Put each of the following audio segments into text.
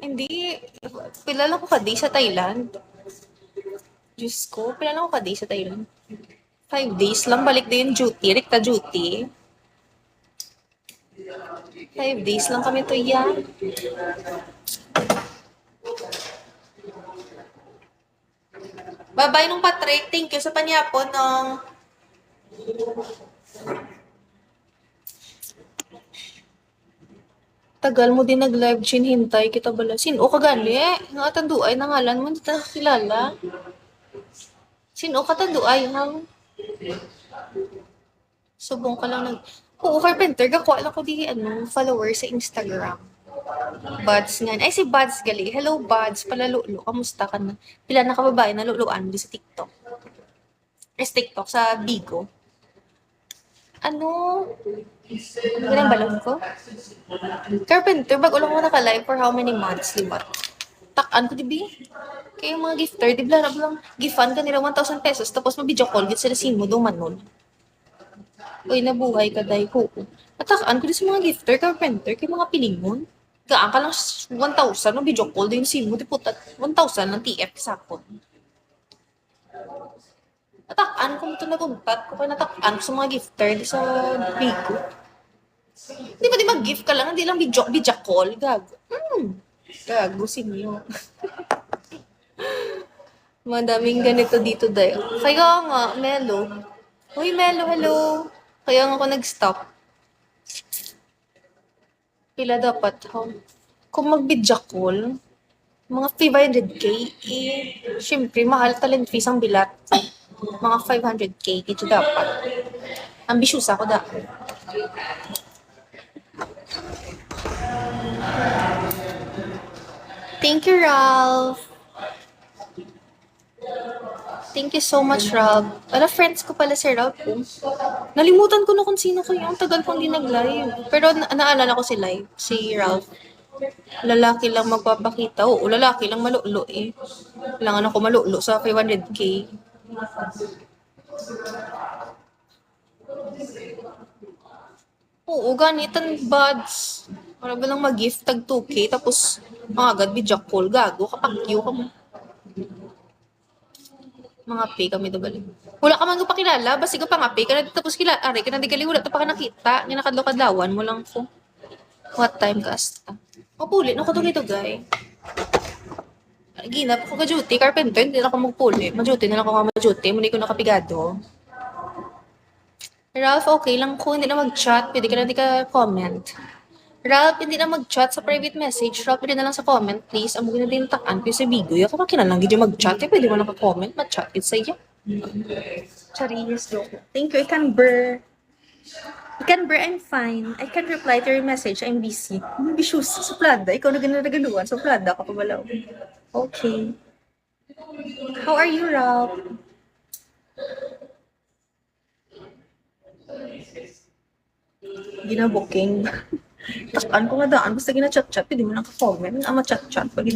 Hindi. Pilala ko kadi sa Thailand. Diyos ko, pilala ko kadi sa Thailand. 5 days lang, balik din yung duty, rekta duty. 5 days lang kami to yan. Bye-bye nung Patrick. Thank you sa panyapon ng... Tagal mo din nag-live, Chin, hintay kita bala. Sino ka gali? Nga tanduay, nangalan mo, hindi ta kilala. Sino ka tanduay, hang? Subong ka lang nag... Oo, Carpenter, gakuha lang ko di, follower sa Instagram. Buds nga. Ay, si Buds gali. Hello, Buds. Palalulo. Kamusta ka na? Pila na kababae na luluan di sa TikTok. Sa TikTok, sa Bigo. Ano? Ano yung balon ko? Carpenter, bago lang mo naka-live for how many months, di ba? Takan ko, di ba? Kaya yung mga gifter, di ba? Lang, gifan ka nila 1,000 pesos, tapos mabidyo call, git sila sino do manon. Uy, nabuhay ka, day ko. Atakaan ko din sa mga gifter, Carpenter, kay mga pilingon. Gaan ka lang 1,000 no video call din si mo di putat 1,000 ng TF sa akon. Natakaan ko ito naguntat ko kaya natakaan ko sa mga gifter di sa Bigo. Di ba di mag-gift ka lang, hindi lang video call, gago. Gago sinyo. Madaming ganito dito dahil. Kaya nga, Melo. Uy, Melo, hello. Kaya nga ako nag-stop. Pila dapat, kung mag-video call, mga 500k, syempre, mahal talent fees ang bilat. Mga 500k, dito dapat. Ambitious ako dapat. Thank you, Ralph. Thank you so much, Ralph. Friends ko pala si Ralph. Nalimutan ko na kung sino kayo. Ang tagal kong di nag-live. Pero naalala ko si live, si Ralph. Lalaki lang magpapakita. Oo, lalaki lang malulo eh. Kailangan ako malulo sa 500k. Oo, ganitan buds. Para ba lang mag-gift tag 2k tapos agad video call. Gago, kapakyo ka mo. Mga pay kami balik. Wala ka man ko pakilala, basta ka pa nga pay ka na tapos kilala. Aray, ka na di kali wala pa ka nakita. Nga nakadlaw-kadlawan mo lang ko. What time ka asta? Mapuli, no ko to guy. Ginap ko ka-duty, Carpenter, hindi na ako magpuli. Ma-duty na lang ako nga ma-duty, muli ko nakapigado. Ralph, okay lang ko, hindi na mag-chat, pwede ka na di ka comment. Ralph, hindi na mag-chat sa private message. Ralph, pwede na lang sa comment, please. Ang mga din takan ko sa Bigo. Yung kapag kinalang, hindi mag-chat, pwede mo naka-comment, mag-chat it sa iya. Charis, joke. Thank you, I can burr. I'm fine. I can reply to your message. I'm busy. I'm busy sa plada. Ikaw na ginaragaluan. Sa plada ka pa balaw. Okay. How are you, Ralph? Ginabooking. Takaan ko nga daan. Basta gina-chat-chat. Pwede mo naka-comment. Ama chat-chat. Pag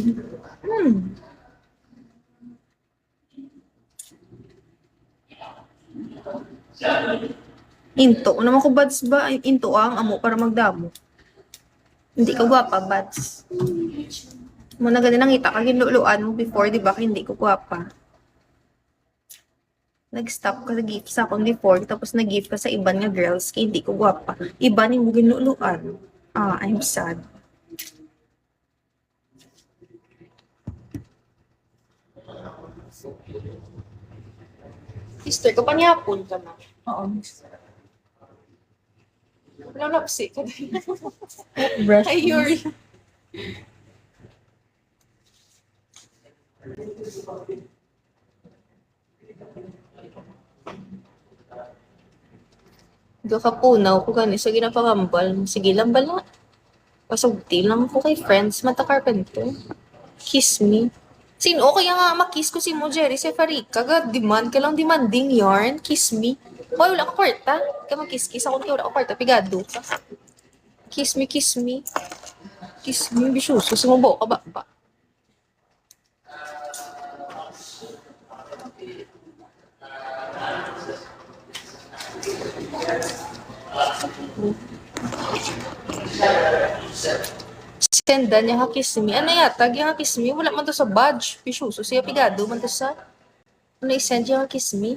Into. Ano naman ko, buds ba? Into ang amo para magdamo. Hindi ka gwapa, buds. Muna ganun nangita ka ginluluan mo before, di ba? Hindi ko gwapa. Nag-stop ka sa gift sa akong before, tapos nag-gift ka sa iban nga girls, kaya hindi ko gwapa. Iba ni mo ginluluan. I'm sad. Sister, kapanyapon ka na. Oo. Wala lapsi ka din. Brush. Ay, Yuri. Do ka punaw ko gani sa ginapakambal. Sige lang bala. Pasugti lang ko kay friends. Mata Carpenter. Kiss me. Sino? Kaya nga makiss ko si mo, Jerry, si Farika. Demand ka lang demanding yarn. Kiss me. Boy, wala ko kwarta. Kaya mag-kiss-kiss ako. Kaya wala ko kwarta. Pigado ka. Kiss me, kiss me. Kiss me. Bisyuso. Sumubo ka ba? Sendan niya hakismi. Ano yata, yung hakismi, wala man to sa badge. Pisuso siya pigado man to sa, ano isend yung hakismi.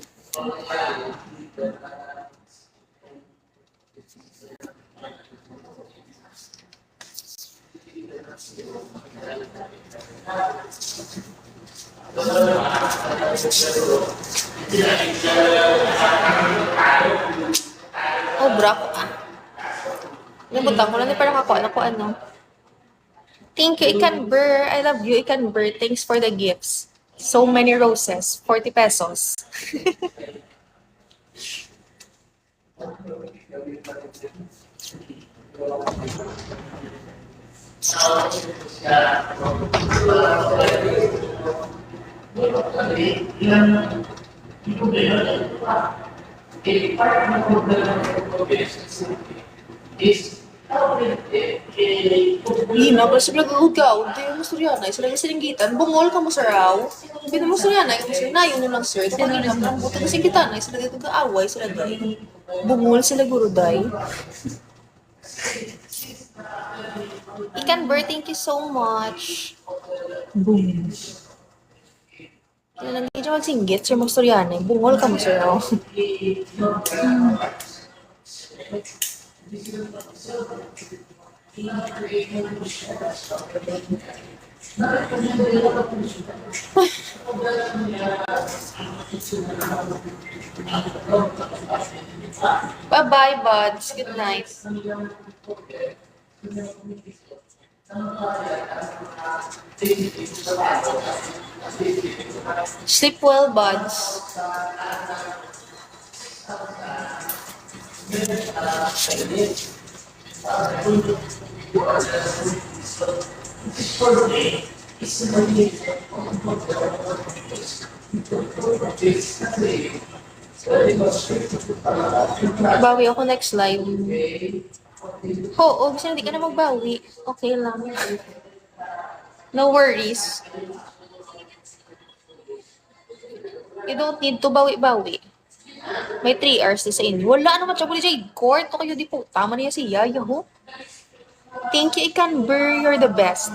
Oh, bra ko. Nabutan ko na, parang ako, ano ko, ano. Thank you, Ikanber. I love you, Ikanber. Thanks for the gifts. So many roses. 40 pesos. Hina, basta nag-ugaw. Hindi mo suryana. Isa lang yung siringgitan. Bungol ka mo sa raw. Hindi mo suryana. Yung sir na, yun lang sir. Ito pag inam lang. Buti kasi kita na. Sila dito ga-away. Sila dito. Bungol sila guruday. Ikan Ber, thank you so much. Boom. Kaya lang hindi siya magsinggit. Sir magsuryana. Bungol ka mo sa raw. Bye-bye, buds. Good night. Sleep well, buds. Bawi ako next live. Oo, gusto hindi ka na magbawi. Okay lang. No worries. You don't need to bawi-bawi. May 3 hours na sa inyo. Wala naman siya muli Jade Court. O kayo di po. Tama niya si Yaya, ho? Thank you, Ikanber. You're the best.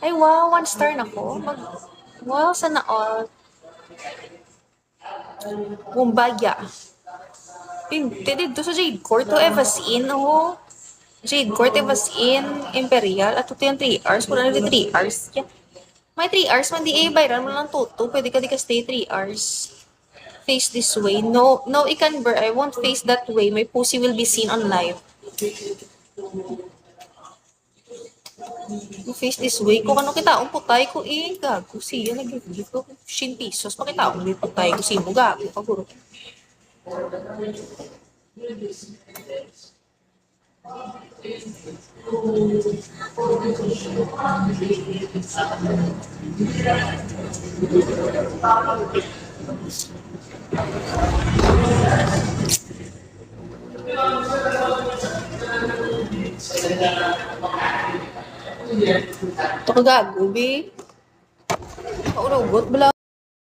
Ay, wow. 1 star na ko. Wow, sana all. Bumbaya. Hindi dito sa Jade Court. To Evasin, oh. Jade Court, Evasin, Imperial. At ito yung 3 hours. Wala na 3 hours. Yeah. May 3 hours man di bayran mo lang toto. Pwede ka di ka stay 3 hours. Face this way. No, no, Ikanber. I won't face that way. My pussy will be seen on live. Face this way. Kung ano kita, putay ko gago. Siya, nag-give ko 10 pesos. Pakita akong putay ko. Siya mo, gago. Paguro. Ito ka gago, be. Paurugot, bala